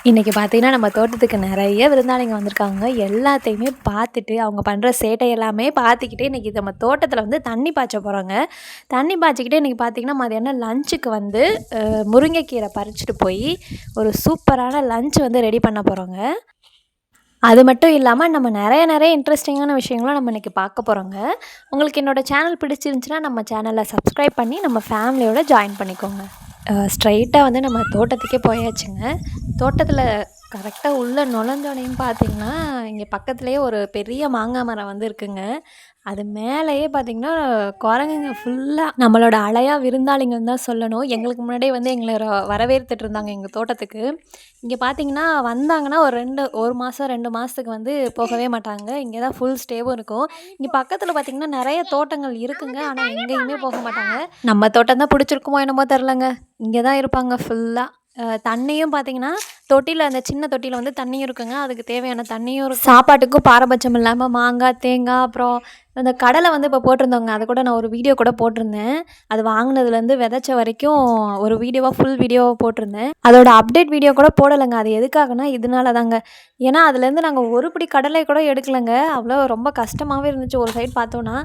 இன்றைக்கி பார்த்தீங்கன்னா, நம்ம தோட்டத்துக்கு நெறைய விருந்தாளிங்க வந்திருக்காங்க. எல்லாத்தையுமே பார்த்துட்டு, அவங்க பண்ணுற சேட்டை எல்லாமே பார்த்துக்கிட்டு, இன்றைக்கி நம்ம தோட்டத்தில வந்து தண்ணி பாய்ச்ச போகிறோங்க. தண்ணி பாய்ச்சிக்கிட்டு இன்றைக்கி பார்த்தீங்கன்னா, மதியானம் லஞ்சுக்கு வந்து முருங்கைக்கீரை பறிச்சுட்டு போய், ஒரு சூப்பரான லஞ்ச் வந்து ரெடி பண்ண போகிறோங்க. அது மட்டும் இல்லாம, நம்ம நெறைய இன்ட்ரெஸ்டிங்கான விஷயங்களும் நம்ம இன்றைக்கி பார்க்க போகிறோங்க. உங்களுக்கு என்னோட சேனல் பிடிச்சிருந்துச்சுன்னா, நம்ம சேனலை சப்ஸ்கிரைப் பண்ணி, நம்ம ஃபேமிலியோட ஜாயின் பண்ணிக்கோங்க. ஸ்ட்ரைட்டா வந்து நம்ம தோட்டத்துக்கே போயாச்சுங்க. தோட்டத்தில் கரெக்டாக உள்ளே நுழைஞ்சோனையும் பார்த்தீங்கன்னா, இங்கே பக்கத்துலேயே ஒரு பெரிய மாங்காய் மரம் வந்து இருக்குங்க. அது மேலேயே பார்த்தீங்கன்னா, குரங்குங்க ஃபுல்லாக நம்மளோட அலையா விருந்தாளிங்கன்னு தான் சொல்லணும். எங்களுக்கு முன்னாடியே வந்து எங்களை வரவேற்றுட்டு இருந்தாங்க எங்கள் தோட்டத்துக்கு. இங்கே பார்த்தீங்கன்னா, வந்தாங்கன்னா ஒரு மாதம் 2 மாதத்துக்கு வந்து போகவே மாட்டாங்க. இங்கே தான் ஃபுல் ஸ்டேவும் இருக்கும். இங்கே பக்கத்தில் பார்த்தீங்கன்னா, நெறைய தோட்டங்கள் இருக்குங்க. ஆனால் எங்கேயுமே போக மாட்டாங்க. நம்ம தோட்டம் தான் பிடிச்சிருக்குமோ என்னமோ தெரிலங்க. இங்கே தான் இருப்பாங்க ஃபுல்லாக. தண்ணியும் பார்த்தீங்கன்னா, அந்த சின்ன தொட்டியில் வந்து தண்ணியும் இருக்குங்க. அதுக்கு தேவையான தண்ணியும் இருக்கும். சாப்பாட்டுக்கும் பாரபட்சம் இல்லாமல் மாங்காய், தேங்காய், அப்புறம் அந்த கடலை வந்து இப்போ போட்டிருந்தோங்க. அதை கூட நான் ஒரு வீடியோ கூட போட்டிருந்தேன். அது வாங்கினதுலேருந்து விதைச்ச வரைக்கும் ஒரு ஃபுல் வீடியோவாக போட்டிருந்தேன். அதோட அப்டேட் வீடியோ கூட போடலைங்க. அது எதுக்காகனா இதனால தாங்க. ஏன்னா அதுலேருந்து நாங்கள் ஒரு பிடி கடலை கூட எடுக்கலைங்க. அவ்வளோ ரொம்ப கஷ்டமாகவே இருந்துச்சு ஒரு சைடு பார்த்தோன்னா.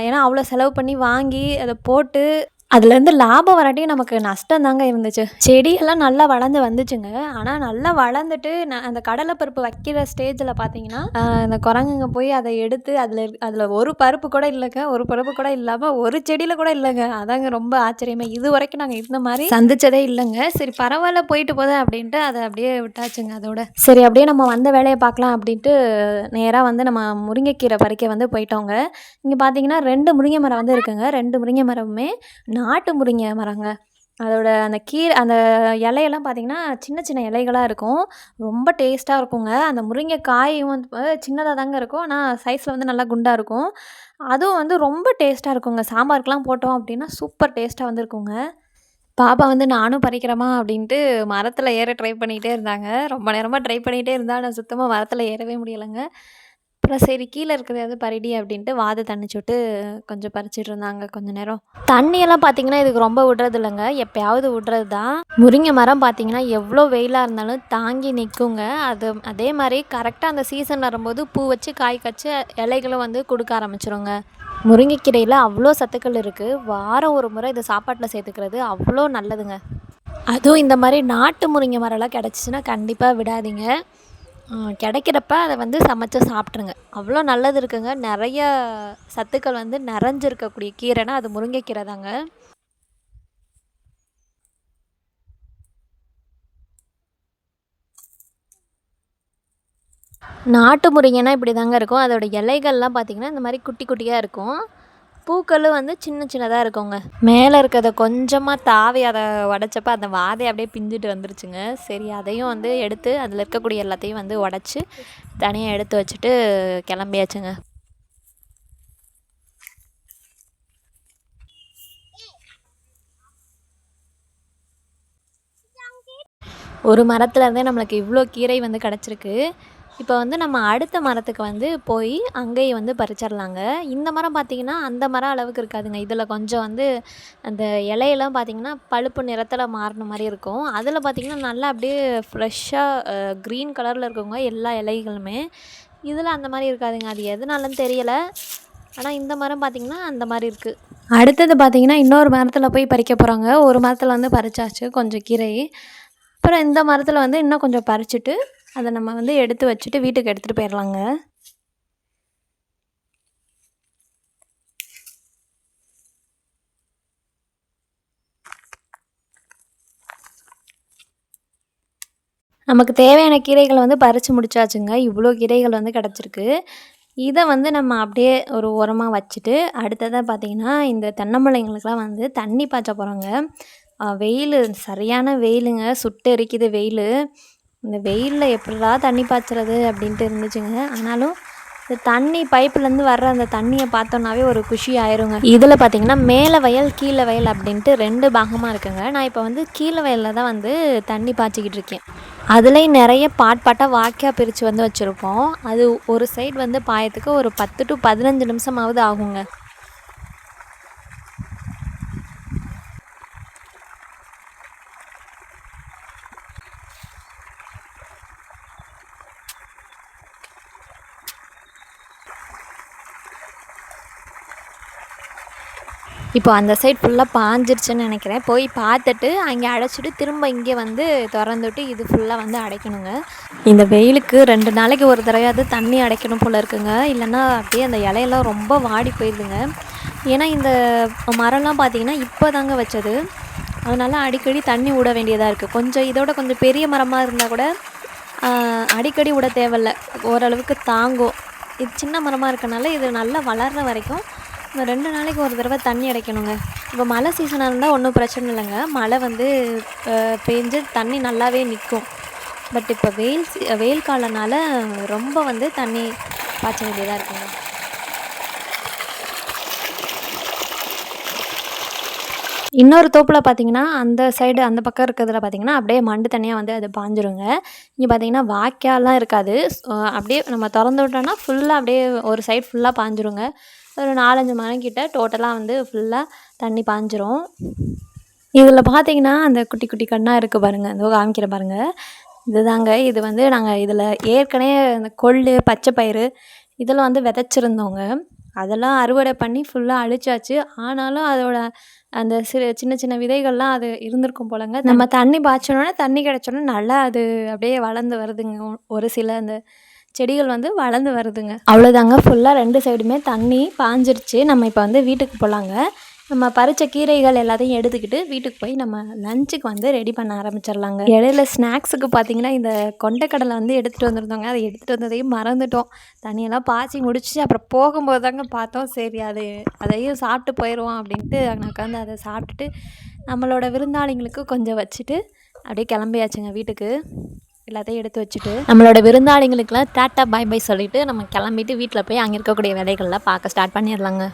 ஏன்னா அவ்வளோ செலவு பண்ணி வாங்கி அதை போட்டு அதுலேருந்து லாபம் வராட்டியும் நமக்கு நஷ்டம் தாங்க இருந்துச்சு. செடியெல்லாம் நல்லா வளர்ந்து வந்துச்சுங்க. ஆனால் நல்லா வளர்ந்துட்டு அந்த கடலைப்பருப்பு வைக்கிற ஸ்டேஜில் பார்த்தீங்கன்னா, இந்த குரங்குங்க போய் அதை எடுத்து அதில் ஒரு பருப்பு கூட இல்லைங்க. ஒரு பருப்பு கூட இல்லாமல் ஒரு செடியில் கூட இல்லைங்க. அதாங்க ரொம்ப ஆச்சரியமே. இது வரைக்கும் நாங்கள் இந்த மாதிரி சந்திச்சதே இல்லைங்க. சரி பரவாயில்ல போயிட்டு போதே அப்படின்ட்டு அதை அப்படியே விட்டாச்சுங்க அதோட. சரி அப்படியே நம்ம வந்த வேலையை பார்க்கலாம் அப்படின்ட்டு நேராக வந்து நம்ம முருங்கைக்கீரை பறிக்க வந்து போயிட்டோங்க. இங்கே பார்த்தீங்கன்னா 2 முருங்கை மரம் வந்து இருக்குங்க. 2 முருங்கை மரமுமே நாட்டு முருங்கை மரங்க. அதோட அந்த இலையெல்லாம் பார்த்தீங்கன்னா, சின்ன இலைகளாக இருக்கும். ரொம்ப டேஸ்ட்டாக இருக்குங்க. அந்த முருங்கை காயும் வந்து சின்னதா தாங்க இருக்கும். ஆனால் சைஸில் வந்து நல்லா குண்டா இருக்கும். அதுவும் வந்து ரொம்ப டேஸ்ட்டாக இருக்குங்க. சாம்பாருக்குலாம் போட்டோம் அப்படின்னா, சூப்பர் டேஸ்ட்டாக வந்து இருக்குங்க. பாப்பா வந்து நானும் பறிக்கிறேம்மா அப்படின்ட்டு மரத்தில் ஏற ட்ரை பண்ணிகிட்டே இருந்தாங்க. ரொம்ப நேரமாக ட்ரை பண்ணிகிட்டே இருந்தா, ஆனால் சுத்தமாக மரத்தில் ஏறவே முடியலைங்க. அப்புறம் சரி கீழே இருக்கிறதையாவது பறிடி அப்படின்ட்டு வாதை தணிச்சு விட்டு கொஞ்சம் பறிச்சிட்டு இருந்தாங்க கொஞ்ச நேரம். தண்ணியெல்லாம் பார்த்தீங்கன்னா இதுக்கு ரொம்ப விடுறது இல்லைங்க. எப்பயாவது விடுறது தான். முருங்கை மரம் பார்த்தீங்கன்னா எவ்வளோ வெயிலாக இருந்தாலும் தாங்கி நிற்குங்க. அதே மாதிரி கரெக்டாக அந்த சீசன் வரும்போது பூ வச்சு காய் காய்ச்சி இலைகளும் வந்து கொடுக்க ஆரம்பிச்சிருங்க. முருங்கைக்கீரையில் அவ்வளோ சத்துக்கள் இருக்குது. வாரம் ஒரு முறை இதை சாப்பாட்டில் சேர்த்துக்கிறது அவ்வளோ நல்லதுங்க. அதுவும் இந்த மாதிரி நாட்டு முருங்கை மரம்லாம் கிடச்சிச்சின்னா கண்டிப்பாக விடாதீங்க. கிடைக்கிறப்ப அதை வந்து சமைச்சு சாப்பிட்ருங்க. அவ்வளோ நல்லது இருக்குங்க. நிறைய சத்துக்கள் வந்து நிறைஞ்சிருக்கக்கூடிய கீரைனா அது முருங்கைக்கீரை தாங்க. நாட்டு முருங்கைனா இப்படி தாங்க இருக்கும். அதோட இலைகள்லாம் பார்த்திங்கன்னா இந்த மாதிரி குட்டி குட்டியாக இருக்கும். பூக்களும் வந்து சின்னதாக இருக்குங்க. மேலே இருக்கிறத கொஞ்சமாக தாவி அதை உடச்சப்ப அந்த வாதை அப்படியே பிஞ்சிட்டு வந்துருச்சுங்க. சரி அதையும் வந்து எடுத்து அதில் இருக்கக்கூடிய எல்லாத்தையும் வந்து உடச்சி தனியாக எடுத்து வச்சுட்டு கிளம்பியாச்சுங்க. ஒரு மரத்துலேருந்தே நம்மளுக்கு இவ்வளோ கீரை வந்து கிடச்சிருக்கு. இப்போ வந்து நம்ம அடுத்த மரத்துக்கு வந்து போய் அங்கேயே வந்து பறிச்சிடலாங்க. இந்த மரம் பார்த்திங்கன்னா அந்த மரம் அளவுக்கு இருக்காதுங்க. இதில் கொஞ்சம் வந்து அந்த இலையெல்லாம் பார்த்திங்கன்னா பழுப்பு நிறத்தில் மாறின மாதிரி இருக்கும். அதில் பார்த்திங்கன்னா நல்லா அப்படியே ஃப்ரெஷ்ஷாக க்ரீன் கலரில் இருக்குங்க எல்லா இலைகளுமே. இதில் அந்த மாதிரி இருக்காதுங்க. அது எதனாலன்னு தெரியலை. ஆனால் இந்த மரம் பார்த்திங்கன்னா அந்த மாதிரி இருக்குது. அடுத்தது பார்த்திங்கன்னா இன்னொரு மரத்தில் போய் பறிக்க போகிறாங்க. ஒரு மரத்தில் வந்து பறிச்சாச்சு கொஞ்சம் கீரை. அப்புறம் இந்த மரத்தில் வந்து இன்னும் கொஞ்சம் பறிச்சுட்டு அதை நம்ம வந்து எடுத்து வச்சுட்டு வீட்டுக்கு எடுத்துகிட்டு போயிடலாங்க. நமக்கு தேவையான கீரைகளை வந்து பறித்து முடிச்சாச்சுங்க. இவ்வளோ கீரைகள் வந்து கிடச்சிருக்கு. இதை வந்து நம்ம அப்படியே ஒரு ஓரமாக வச்சுட்டு அடுத்ததாக பார்த்திங்கன்னா இந்த தென்னம்பிள்ளைங்களுக்கெலாம் வந்து தண்ணி பாய்ச்ச போகிறோங்க. வெயில் சரியான வெயிலுங்க. சுட்டு எரிக்குது வெயில். இந்த வெயிலில் எப்படிடா தண்ணி பாய்ச்சறது அப்படின்ட்டு இருந்துச்சுங்க. ஆனாலும் இந்த தண்ணி பைப்புலேருந்து வர்ற அந்த தண்ணியை பார்த்தோன்னாவே ஒரு குஷி ஆயிருங்க. இதில் பார்த்திங்கன்னா மேலே வயல் கீழே வயல் அப்படின்ட்டு 2 பாகமாக இருக்குங்க. நான் இப்போ வந்து கீழே வயலில் தான் வந்து தண்ணி பாய்ச்சிக்கிட்டு இருக்கேன். அதுலேயும் நிறைய பாட்டாக வாய்க்காக பிரித்து வந்து வச்சுருப்போம். அது ஒரு சைடு வந்து பாயத்துக்கு ஒரு 10 to 15 நிமிஷமாவது ஆகுங்க. இப்போ அந்த சைடு ஃபுல்லாக பாஞ்சிருச்சுன்னு நினைக்கிறேன். போய் பார்த்துட்டு அங்கே அடைச்சிட்டு திரும்ப இங்கே வந்து திறந்துவிட்டு இது ஃபுல்லாக வந்து அடைக்கணுங்க. இந்த வெயிலுக்கு 2 நாளைக்கு ஒரு தடவையாவது தண்ணி அடைக்கணும் போல் இருக்குங்க. இல்லைன்னா அப்படியே அந்த இலையெல்லாம் ரொம்ப வாடி போயிடுதுங்க. ஏன்னா இந்த மரம்லாம் பார்த்திங்கன்னா இப்போ தாங்க வச்சது. அதனால் அடிக்கடி தண்ணி விட வேண்டியதாக இருக்குது. கொஞ்சம் இதோட கொஞ்சம் பெரிய மரமாக இருந்தால் கூட அடிக்கடி விட தேவையில்ல, ஓரளவுக்கு தாங்கும். இது சின்ன மரமாக இருக்கனால இது நல்லா வளர்கிற வரைக்கும் 2 நாளைக்கு ஒரு தடவை தண்ணி அடைக்கணுங்க. இப்போ மழை சீசனாக இருந்தால் ஒன்றும் பிரச்சனை இல்லைங்க. மழை வந்து பேஞ்சு தண்ணி நல்லாவே நிற்கும். பட் இப்போ வெயில் காலனால ரொம்ப வந்து தண்ணி பாய்ச்ச வேண்டியதாக இருக்குங்க. இன்னொரு தோப்பில் பார்த்திங்கன்னா அந்த சைடு அந்த பக்கம் இருக்கிறதுல பார்த்திங்கன்னா அப்படியே மண்டு தண்ணியாக வந்து அது பாஞ்சிருங்க. இங்கே பார்த்திங்கன்னா வாய்க்கால்லாம் இருக்காது. அப்படியே நம்ம திறந்து விட்டோம்னா ஃபுல்லாக அப்படியே ஒரு சைடு ஃபுல்லாக பாஞ்சிருங்க. ஒரு 4-5 மரம் கிட்ட டோட்டலாக வந்து ஃபுல்லாக தண்ணி பாஞ்சிரும். இதில் பார்த்திங்கன்னா அந்த குட்டி குட்டி கண்ணாக இருக்குது பாருங்கள், அந்த காமிக்கிற பாருங்கள், இதுதாங்க. இது வந்து நாங்கள் இதில் ஏற்கனவே இந்த கொள்ளு பச்சை பயிறு இதெல்லாம் வந்து விதைச்சிருந்தோங்க. அதெல்லாம் அறுவடை பண்ணி ஃபுல்லாக அழிச்சாச்சு. ஆனாலும் அதோட அந்த சின்ன சின்ன விதைகள்லாம் அது இருந்திருக்கும் போலங்க. நம்ம தண்ணி பாய்ச்சோன்னா தண்ணி கிடச்சோன்னா நல்லா அது அப்படியே வளர்ந்து வருதுங்க. ஒரு சில அந்த செடிகள் வந்து வளர்ந்து வருதுங்க. அவ்வளோதாங்க, ஃபுல்லாக 2 சைடுமே தண்ணி பாஞ்சிருச்சு. நம்ம இப்போ வந்து வீட்டுக்கு போகலாங்க. நம்ம பறித்த கீரைகள் எல்லாத்தையும் எடுத்துக்கிட்டு வீட்டுக்கு போய் நம்ம லஞ்சுக்கு வந்து ரெடி பண்ண ஆரம்பிச்சிடலாங்க. இடையில ஸ்நாக்ஸுக்கு பார்த்திங்கன்னா இந்த கொண்டைக்கடலை வந்து எடுத்துகிட்டு வந்திருந்தோங்க. அதை எடுத்துகிட்டு வந்ததையும் மறந்துட்டோம். தண்ணியெல்லாம் பாய்ச்சி முடிச்சு அப்புறம் போகும்போது தாங்க பார்த்தோம். சரி அதையும் சாப்பிட்டு போயிடுவோம் அப்படின்ட்டு அங்கே உட்காந்து அதை சாப்பிட்டுட்டு நம்மளோட விருந்தாளிங்களுக்கு கொஞ்சம் வச்சுட்டு அப்படியே கிளம்பியாச்சுங்க வீட்டுக்கு. எல்லாத்தையும் எடுத்து வச்சுட்டு நம்மளோட விருந்தாளிங்களுக்குலாம் டாட்டா பாய் பாய் சொல்லிவிட்டு நம்ம கிளம்பிட்டு வீட்டில் போய் அங்கே இருக்கக்கூடிய வேலைகள்லாம் பார்க்க ஸ்டார்ட் பண்ணிடலாங்க.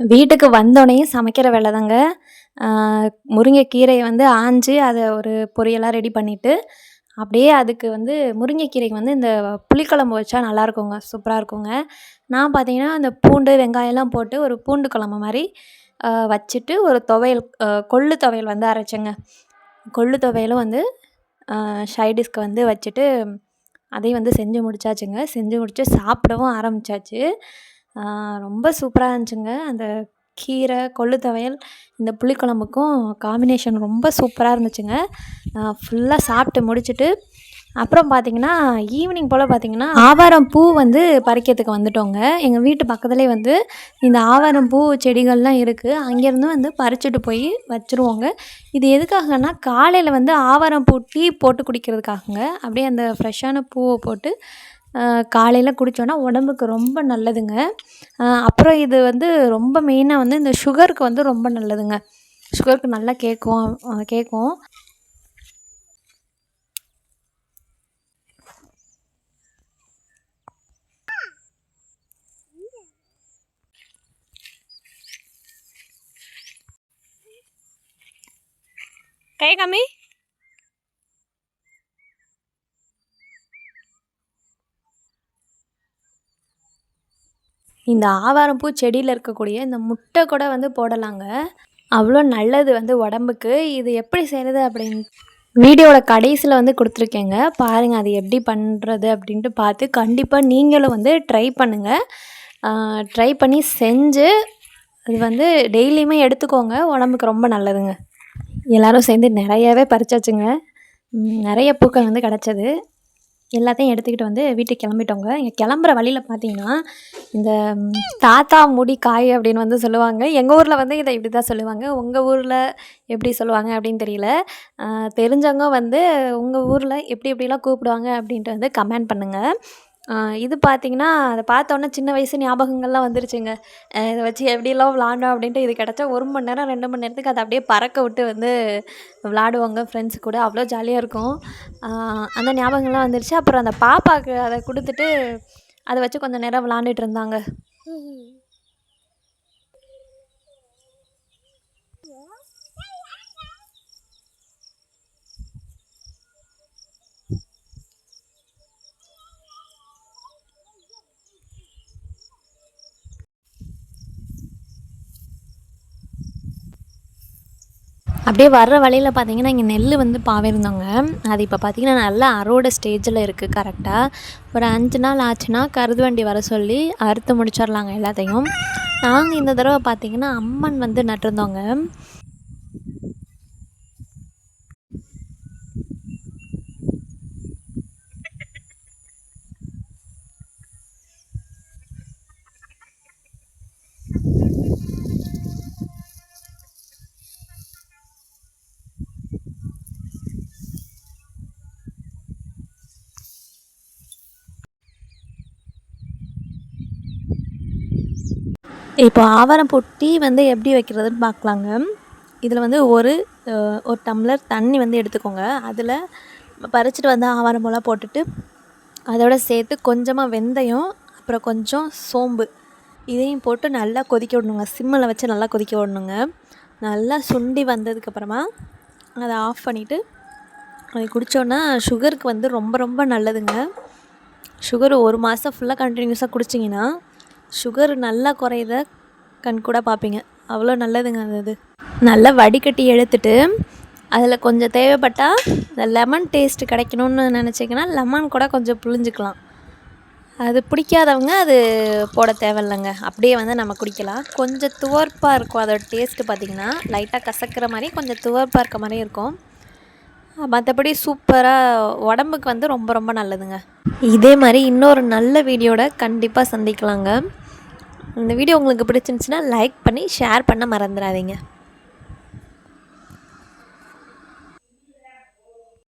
வீட்டுக்கு வந்தோடனே சமைக்கிற வேலை தாங்க. முருங்கைக்கீரையை வந்து ஆஞ்சு அதை ஒரு பொரியலாக ரெடி பண்ணிவிட்டு அப்படியே அதுக்கு வந்து முருங்கைக்கீரைக்கு வந்து இந்த புளிக்குழம்பு வச்சா நல்லாயிருக்குங்க, சூப்பராக இருக்குங்க. நான் பார்த்திங்கன்னா அந்த பூண்டு வெங்காயம்லாம் போட்டு ஒரு பூண்டு குழம்பு மாதிரி வச்சுட்டு ஒரு துவையல், கொள்ளு துவையல் வந்து அரைச்சேங்க. கொள்ளு துவையலும் வந்து சைடிஷ்க்கு வந்து வச்சுட்டு அதையும் வந்து செஞ்சு முடிச்சாச்சுங்க. செஞ்சு முடிச்சு சாப்பிடவும் ஆரம்பித்தாச்சு. ரொம்ப சூப்பராக இருந்துச்சுங்க. அந்த கீரை கொள்ளு துவையல் இந்த புளிக்குழம்புக்கும் காம்பினேஷன் ரொம்ப சூப்பராக இருந்துச்சுங்க. ஃபுல்லாக சாப்பிட்டு முடிச்சுட்டு அப்புறம் பார்த்திங்கன்னா ஈவினிங் போல் பார்த்திங்கன்னா ஆவாரம் பூ வந்து பறிக்கிறதுக்கு வந்துட்டோங்க. எங்கள் வீட்டு பக்கத்துலேயே வந்து இந்த ஆவாரம் பூ செடிகள்லாம் இருக்குது. அங்கேருந்து வந்து பறிச்சுட்டு போய் வச்சுருவோங்க. இது எதுக்காகனா காலையில் வந்து ஆவாரம் பூ டீ போட்டு குடிக்கிறதுக்காகங்க. அப்படியே அந்த ஃப்ரெஷ்ஷான பூவை போட்டு காலையில் குடித்தோன்னா உடம்புக்கு ரொம்ப நல்லதுங்க. அப்புறம் இது வந்து ரொம்ப மெயினாக வந்து இந்த சுகருக்கு வந்து ரொம்ப நல்லதுங்க. சுகருக்கு நல்லா கேட்கும். கை காமி. இந்த ஆவாரம் பூ செடியில் இருக்கக்கூடிய இந்த முட்டை கூட வந்து போடலாங்க. அவ்வளோ நல்லது வந்து உடம்புக்கு. இது எப்படி செய்கிறது அப்படின்னு வீடியோவோட கடைசியில் வந்து கொடுத்துருக்கேங்க. பாருங்கள் அது எப்படி பண்ணுறது அப்படின்ட்டு பார்த்து கண்டிப்பாக நீங்களும் வந்து ட்ரை பண்ணுங்கள். ட்ரை பண்ணி செஞ்சு அது வந்து டெய்லியுமே எடுத்துக்கோங்க, உடம்புக்கு ரொம்ப நல்லதுங்க. எல்லோரும் சேர்ந்து நிறையாவே பறிச்சாச்சுங்க. நிறைய பூக்கள் வந்து கிடச்சது. எல்லாத்தையும் எடுத்துக்கிட்டு வந்து வீட்டுக்கு கிளம்பிட்டோங்க. இங்கே கிளம்புற வழியில் பார்த்திங்கன்னா இந்த தாத்தா முடி காய் அப்படின்னு வந்து சொல்லுவாங்க. எங்கள் ஊரில் வந்து இதை இப்படி தான் சொல்லுவாங்க. உங்கள் ஊரில் எப்படி சொல்லுவாங்க அப்படின்னு தெரியல. தெரிஞ்சவங்க வந்து உங்கள் ஊரில் எப்படிலாம் கூப்பிடுவாங்க அப்படின்ட்டு வந்து கமெண்ட் பண்ணுங்கள். இது பார்த்திங்கன்னா அதை பார்த்தோன்னே சின்ன வயசு ஞாபகங்கள்லாம் வந்துருச்சுங்க. இதை வச்சு எப்படிலாம் விளாண்டோம் அப்படின்ட்டு. இது கிடச்சா 1 மணி நேரம் 2 மணி நேரத்துக்கு அதை அப்படியே பறக்க விட்டு வந்து விளாடுவாங்க ஃப்ரெண்ட்ஸ் கூட. அவ்வளோ ஜாலியாக இருக்கும். அந்த ஞாபகங்கள்லாம் வந்துருச்சு. அப்புறம் அந்த பாப்பாவுக்கு அதை கொடுத்துட்டு அதை வச்சு கொஞ்சம் நேரம் விளாண்டுட்டு இருந்தாங்க. அப்படியே வர்ற வழியில் பார்த்தீங்கன்னா இங்கே நெல் வந்து பாவிருந்தோங்க. அது இப்போ பார்த்தீங்கன்னா நல்லா அறுவடை ஸ்டேஜில் இருக்குது. கரெக்டாக ஒரு 5 நாள் ஆச்சுன்னா கருது வண்டி வர சொல்லி அறுத்து முடிச்சிடலாங்க எல்லாத்தையும். நாங்கள் இந்த தடவை பார்த்தீங்கன்னா அம்மன் வந்து நட்டிருந்தோங்க. இப்போ ஆவாரம் பொட்டி வந்து எப்படி வைக்கிறதுன்னு பார்க்கலாங்க. இதில் வந்து ஒரு டம்ளர் தண்ணி வந்து எடுத்துக்கோங்க. அதில் பறிச்சுட்டு வந்து ஆவாரம்பூலாம் போட்டுட்டு அதோட சேர்த்து கொஞ்சமாக வெந்தயம், அப்புறம் கொஞ்சம் சோம்பு இதையும் போட்டு நல்லா கொதிக்க விடணுங்க. சிம்மில் வச்சு நல்லா கொதிக்க விடணுங்க. நல்லா சுண்டி வந்ததுக்கப்புறமா அதை ஆஃப் பண்ணிவிட்டு அதை குடித்தோன்னா சுகருக்கு வந்து ரொம்ப ரொம்ப நல்லதுங்க. சுகர் 1 மாதம் ஃபுல்லாக கண்டினியூஸாக குடிச்சிங்கன்னா சுகர் நல்லா குறையிறத கண்கூட பார்ப்பீங்க. அவ்வளோ நல்லதுங்க அது. நல்லா வடிகட்டி எடுத்துட்டு அதில் கொஞ்சம் தேவைப்பட்டால் இந்த லெமன் டேஸ்ட்டு கிடைக்கணுன்னு நினச்சிங்கன்னா லெமன் கூட கொஞ்சம் புழிஞ்சிக்கலாம். அது பிடிக்காதவங்க அது போட தேவையில்லைங்க. அப்படியே வந்து நம்ம குடிக்கலாம். கொஞ்சம் துவர்ப்பாக இருக்கும் அதோட டேஸ்ட்டு பார்த்திங்கன்னா. லைட்டாக கசக்கிற மாதிரி கொஞ்சம் துவர்ப்பாக இருக்க மாதிரி இருக்கும். மற்றபடி சூப்பராக உடம்புக்கு வந்து ரொம்ப ரொம்ப நல்லதுங்க. இதே மாதிரி இன்னொரு நல்ல வீடியோட கண்டிப்பாக சந்திக்கலாங்க. இந்த வீடியோ உங்களுக்கு பிடிச்சிருந்துச்சுன்னா லைக் பண்ணி ஷேர் பண்ண மறந்துடாதீங்க.